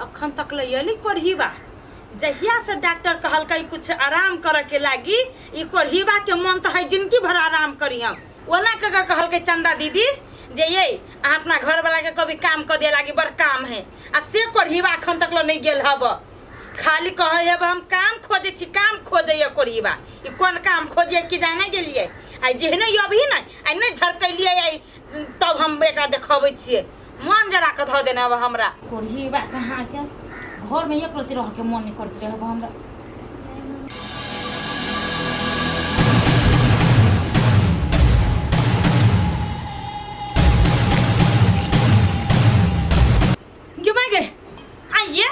अखन तक लैली कोरहीबा जहिया से डॉक्टर कहल कई कुछ आराम करे के लागी ई कोरहीबा के मन तो है जिंदगी भर आराम करी हम ओना के कहल के चंदा दीदी जे ये अपना घर वाला के कभी काम कर दे लागी बड़ काम है आ से कोरहीबा अखन तक नहीं गेल हब खाली कहे अब हम काम खोजे छी काम खोजे कोरहीबा ई कोन काम खोजे कि जाने गेलिए आई जेहने अभी ना आई नहीं झरकलिए आई तब हम एकरा देखबै छिए मन जरा के ध देना अब हमरा कोरहीबा कहाँ के घर में एक रति रह के मन नहीं करते रहे हमरा क्यों गए आइए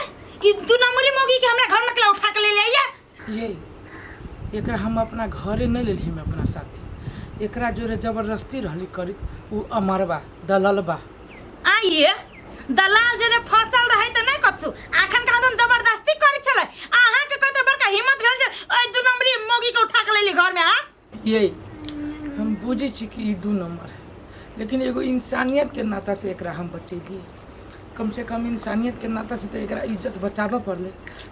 ई दू नंबरी मोगी के हमरा घर में उठा के ले ले आइए ये एकरा हम अपना घरे नहीं ले ली अपना साथी एकरा जोरे जबरदस्ती रहली करी उ अमरबा दललबा आइए दलाल जरे फसल रहे त नहीं कछु आखन का दन जबरदस्ती करे चले आहा के कते बड़का हिम्मत भेल जे ओइ दू नंबरी मोगी के उठा के ले ली घर में हां ये हम बुझे छी कि ई 2 नंबर है लेकिन एगो इंसानियत के नाता से एकरा हम बचैलिए कम से कम इंसानियत के नाता से तो एकरा इज्जत बचाबे पड़ले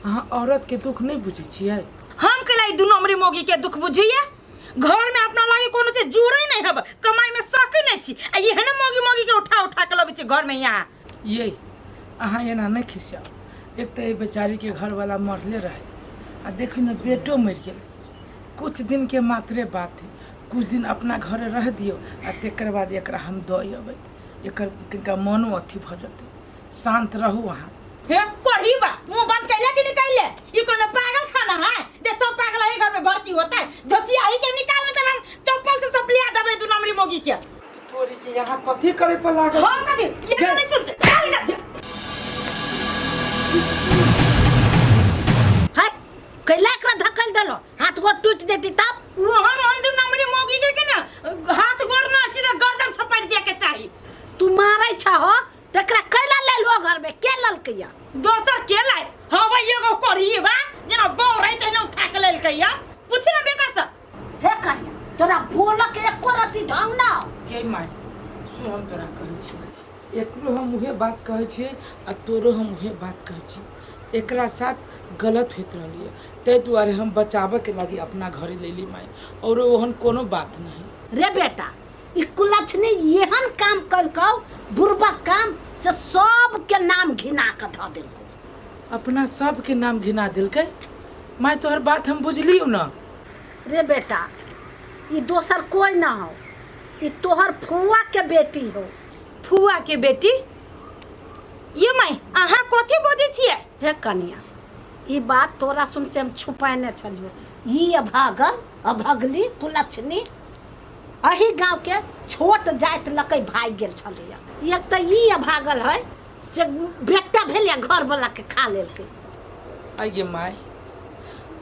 अहाँ औरत के दुख नहीं बुझे छिए हम के लाई दू नंबरी मोगी के दुख बुझिए घर में अपना लागे कोनो चीज जुड़े नहीं हब कमाई में सके नहीं छी आ ये ने मोगी मोगी के उठा के लबे छी घर में यहाँ ये अहाँ एना नहीं खिसिया एक तो ये बेचारी के घर वाला मरले रहे आ देखी न बेटो मर गए कुछ दिन के मात्रे बात है कुछ दिन अपना घरे रह दियो आ तेकर बाद एकरा हम दब एकर किनका मनो अथी भ जते शांत रहू वहाँ हे कोरहीबा मुंह बंद कैले कि निकाले ये कोनो पागल खाना है दे सब पागल है घर में भर्ती होता है धसिया ही के निकाले त हम चप्पल से सब लिया दबे दू नंबरी मोगी के तोरी के यहाँ कथी करे पर लागल हम कथी ये नहीं सुनते चल जा हाय कैला का धक्कल दलो हाथ गोड़ टूट देती तब वो हम दू नंबरी मोगी के ना हाथ गोड़ ना सीधा गर्दन छपड़ दे के चाहिए तू मारै छहो तकरा कैला ले लो घर में के ललकैया दोसर के लाए हवा एगो कोरहीबा जना बौ रही तने उठा के ललकैया पूछ ना बेटा से हे कन्या तोरा बोल के एको रति ढंग ना के माय सु हम तोरा कहै छी एकरो हम उहे बात कहै छी आ तोरो हम उहे बात कहै छी एकरा साथ गलत होइत रहलिए तै दुआरे हम बचावे के लागी अपना घरे लेली माय और ओहन कोनो बात नहीं रे बेटा ई कुलछनी एहन काम कलकौ बुरबा काम से सब के नाम घिना के ध देलको अपना सब के नाम घिना दिलकै माय तोहर बात हम बुझलियो ना रे बेटा ई दोसर कोई ना हो ई तोहर फुआ के बेटी हो फुआ के बेटी ये माई आहा कथी बजै छियै हे कन्या ई बात तोरा सुन से हम छुपाने चलियो ई अभगली कुलछनी अही गांव के छोट जात लकै भाग गेल छलैया एक त ई अभागल है से बेटा भेलिया घर वाला के खा लेलकै आइए माय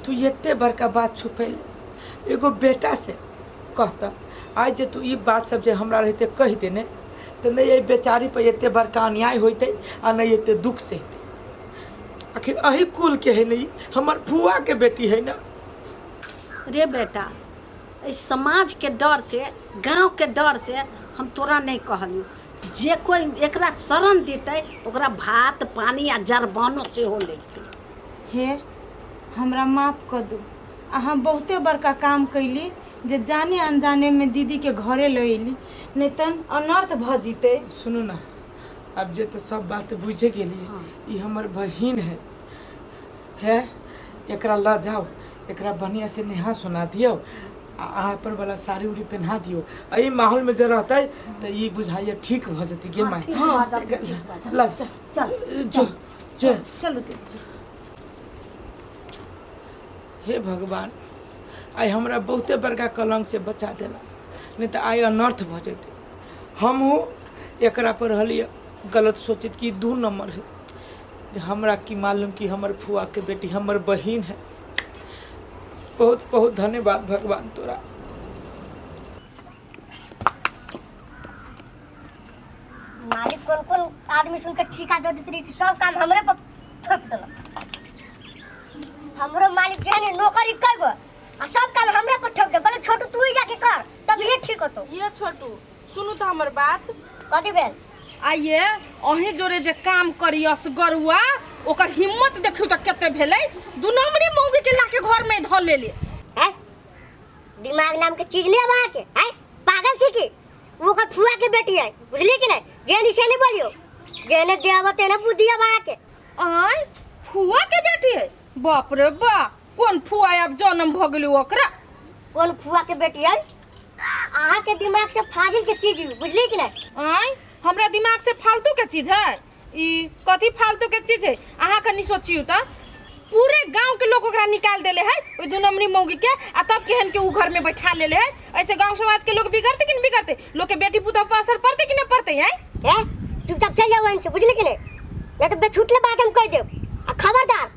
तू एते बड़का बात छुपैल एगो बेटा से कहता आज जे तू ई बात सब जे हमरा रहते कह देने तो नहीं ये बेचारी पर एते बड़का अन्याय होते आ नहीं एते दुख सहते आखिर अही कुल के है नहीं हमर फुआ के बेटी है ना रे बेटा इस समाज के डर से गांव के डर से हम तोरा नहीं कहलियो जे कोई एकरा शरण देते ओकरा भात पानी आ जरबानो से हो लेते हे हमरा माफ कर दू अहाँ बहुते बड़का काम कैली जे जाने अनजाने में दीदी के घरे ले अली नहीं तन अनर्थ भ जीते सुनो ना अब जे तो सब बात बुझे गेली ई हमर बहिन है एकरा ला जाओ एकरा बढ़िया से नेहा सुना दियो आ पर वाला साड़ी उड़ी पहना दियो एही माहौल में जे रहते तो ई बुझाइए ठीक भ जती के माय ला चल जो जो चलो हे भगवान आई हमरा बहुते बड़का कलंक से बचा देला नहीं तो आई अनर्थ भ जते हम एकरा पर रहलिए गलत सोचित कि 2 नंबर है हमरा की मालूम कि हमर फुआ के बेटी हमर बहिन है बहुत बहुत धन्यवाद भगवान तोरा मालिक कौन कौन आदमी सुन के ठिका दे देती कि सब काम हमरे पर थोप देला हमरो मालिक जाने नौकरी करबो आ सब काम हमरे पर ठोक दे बोले छोटू तू ही जाके कर तब ये ठीक होतो ये छोटू सुनु तो हमर बात कथी भेल आइए अही जोरे जे काम करी असगरुआ ओकर हिम्मत देखियो त कते भेलै। दू नंबरी मौगी के लाके घर में धर ले हैं दिमाग नाम के चीज नहीं है वहाँ के हैं पागल छी की वो का फुआ के बेटी है बुझली कि नहीं जेनी से नहीं बोलियो जेने देव तेने बुद्धि है वहाँ के आय फुआ के बेटी है। बाप रे बा कौन फुआ अब जन्म भ गेलै ओकरा। कौन फुआ के बेटी है अहाँ के दिमाग से फाजिल के चीज बुझली कि नहीं। आय हमरा दिमाग से फालतू के चीज है ई कथी फालतू के चीज है अहाँ कनी सोचियो त पूरे गांव के लोग ओकरा निकाल देले है ओई दू नंबरी मौगी के आ तब केहन के उ घर में बैठा लेले है। ऐसे गांव समाज के लोग बिगड़ते कि नहीं बिगड़ते लोग के बेटी पुतौ पर असर पड़ते कि नहीं पड़ते हैं। ए चुपचाप चल जाओ इनसे बुझली कि नहीं नहीं तो बेछूटले बात हम कह देब आ खबरदार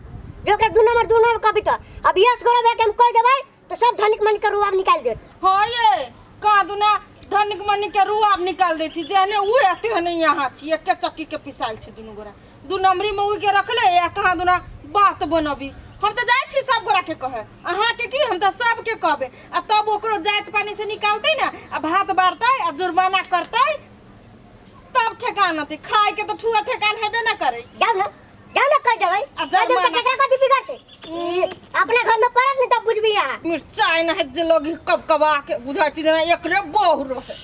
जो के दू नंबर कभी तो अब यस करो बे हम कह देबै तो सब धनिक मन के रुआब निकाल देत। हां ये का दुना धनिक मनी के रुआब निकाल दे छी जेहने उ एते हने यहाँ छी एक चक्की के पिसाल छी दुनु गोरा दू नंबरी मौगी के रखले या कहां दुना बात बनबी। हम तो जाय छी सब गोरा के कहे अहाँ के की हम तो सब के कहबे आ तब ओकरो जात पानी से निकालते ना आ भात बारते आ जुर्माना करते तब ठेकान होते खाए के तो ठुआ ठेकान हेबे ना करे। जाओ ना कह देबै अब जाओ तो केकरा कथि बिगड़ते अपने घर में परत नहीं तब बुझबी यहाँ मिर्चाई ना है जे लोग कब कबा के बुझाई छी जना एकरे बहु रहे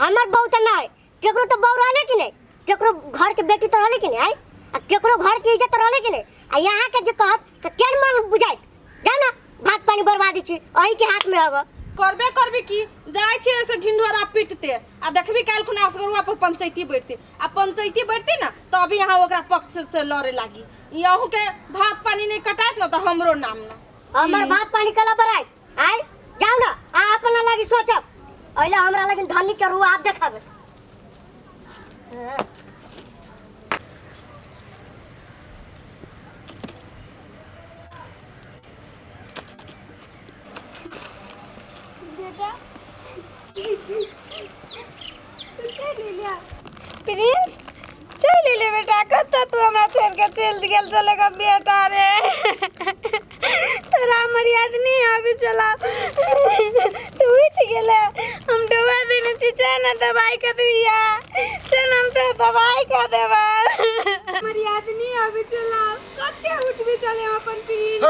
हमर बहु त नहीं केकरो तो बहु रहले कि नहीं केकरो घर के बेटी तो रहले कि नहीं आ केकरो घर की इज्जत रहले कि नहीं आ यहाँ के जे कहत त केन मन बुझाइत जा ना भात पानी बर्बादी छी अही के हाथ में हब करबे की जाय छी ऐसे ढिंढोरा पीटते आ देखबी काल खुना असगरुआ पर पंचायती बैठते आ पंचायती बैठते ना तो अभी यहाँ ओकरा पक्ष से लड़े लागी यहू के भात पानी नहीं कटात ना तो हमरो नाम ना हमर भात पानी कला बराई आय जाओ ना आ अपना लागी सोचब अइला हमरा लागी धनी के रुआ आप देखाबे। प्रिंस चल ले बेटा कत तू हमरा छोड़ के चल गेल चलेगा बेटा रे तोरा हमर याद नहीं आबे चला तू उठ गेले हम दवा देने छी ना दवाई का दिया चल हम तो दवाई का देबा हमर याद नहीं आबे चला कते उठ भी चले अपन प्रिंस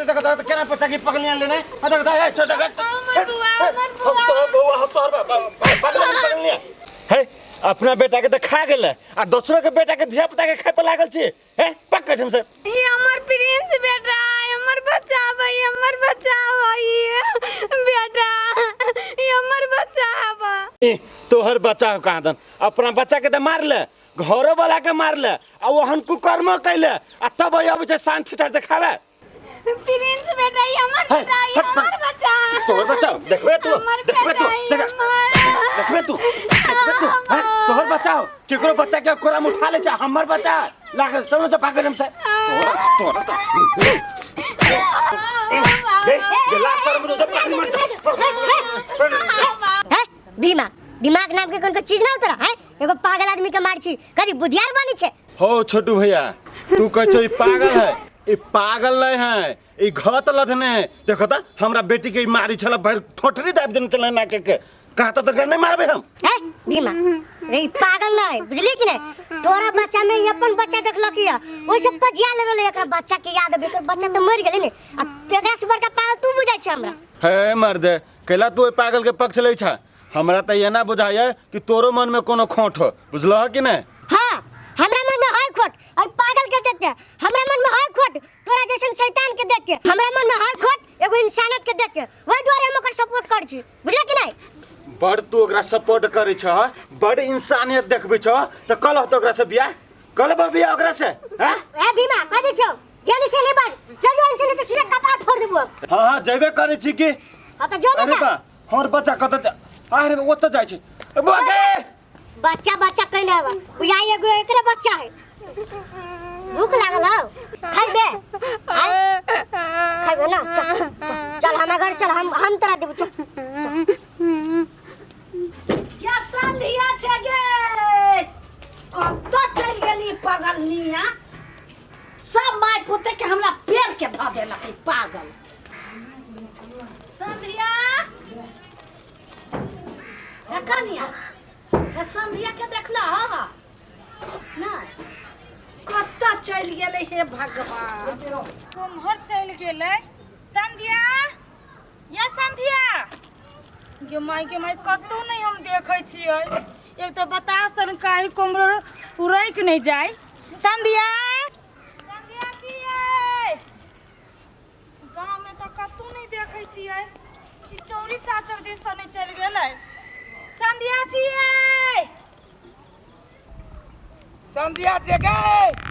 देखो केना पचा की पकड़िया लेने देखो हे छोटा हमर बुआ तो पकड़िया हे अपना बेटा के तो खा गेले आ दूसरा के बेटा के धिया पुता के खाए पर लागल छी हे पक्का हमसे ये हमर प्रिंस बेटा हमर बच्चा भाई हमर बच्चा भाई बेटा ये हमर बच्चा बा तोहर बच्चा कहां दन अपना बच्चा के तो मार ले घरो वाला के मार ले आ ओहन कुकर्म कैले आ तब अब जे शान छिटा देखावे प्रिंस बेटा ये हमर बच्चा तोहर बच्चा देखबे तू तोहर बच्चा केकरो बच्चा के कोरा में उठा ले जा हमर बच्चा लागल समझ पागल हमसे तोहर तो दे लास्ट सर में तो पानी मर है भीमा दिमाग नाम के कोन चीज ना उतरा है एगो पागल आदमी के मार छी कदी बुधियार बनी छे हो छोटू भैया तू कह छो ई पागल है ई पागल नहीं है ई घत लधने देखो त हमरा बेटी के मारी छला भर ठोठरी दाब देन चले ना के कहता तो घर नहीं मारबे हम है भीमा रे पागल नहीं बुझली कि नहीं तोरा बच्चा में अपन बच्चा देखल किया ओइ सब पजिया ले रहले एकरा बच्चा के याद आबे बच्चा तो मर गेले ने आ एकरा से बड़का पागल तू बुझाइ छ हमरा है मर्द कैला तू पागल के पक्ष ले छ हमरा त ये ना बुझाय कि तोरो मन में कोनो खोट हो बुझलो कि नहीं। हां हमरा मन में है खोट और पागल के देख के हमरा मन में है खोट तोरा जैसन शैतान के देख के हमरा मन में है खोट एगो इंसानियत के देख के ओइ द्वारे हम ओकर सपोर्ट कर छी बुझला कि नहीं। बड़ तू ओकरा सपोर्ट करे छ बड़ इंसानियत देखबे छ त कल तो ओकरा से बियाह कल बियाह ओकरा से हैं ए भीमा कह दे छौ जेने से नहीं बात चल जो इनसे नहीं तो सीधा कपाट फोड़ देबो। हां जेबे करे छी कि हां तो जो अरे बेटा बा हमर बच्चा कत अरे वो तो जाय छै बगे बच्चा कहले बा बुझाई एगो एकरे बच्चा है भूख लागल हो खाइबे खाइबे ना चल हमरा घर चल हम तोरा देबो चल क्या संधिया छे गे कत चल गेली पगलनिया सब माय पुते के हमरा पेड़ के ध देलक पागल संधिया संधिया के देखला ना कत कत्ता चल गेले हे भगवान। कुम्हर चल गेले। संध्या या संध्या गे माई कतौ नहीं हम देखे छियै। एक तो बता सन काहे कुम्हर उड़ैक नहीं जाए। संध्या संध्या की है गांव में तो कतौ नहीं देखे छियै। ई चौरी चाचर दिस तो नहीं चल गेलै। संध्या छियै संध्या जे गए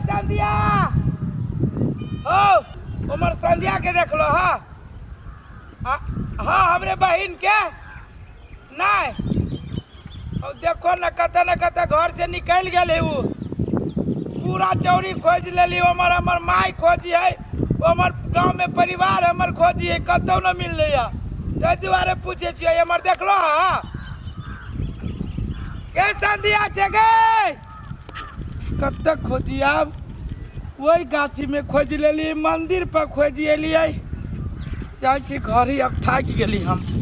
संध्या हो उमर संध्या के देख लो। हाँ हाँ हमरे बहन के नहीं और देखो न कत घर से निकल गए। वो पूरा चौरी खोज लेली। हमर माई खोजी है, हमर गांव में परिवार हमर खोजी है, कतौ न मिल रही। ताहि दुआरे पूछे छियै हमर देख लो। हाँ के संध्या छे गे कब तक खोजी। अब वही गाछी में खोज लेली, मंदिर पर खोज एलियै। जाइ छी घर ही अब थाकि गेली हम।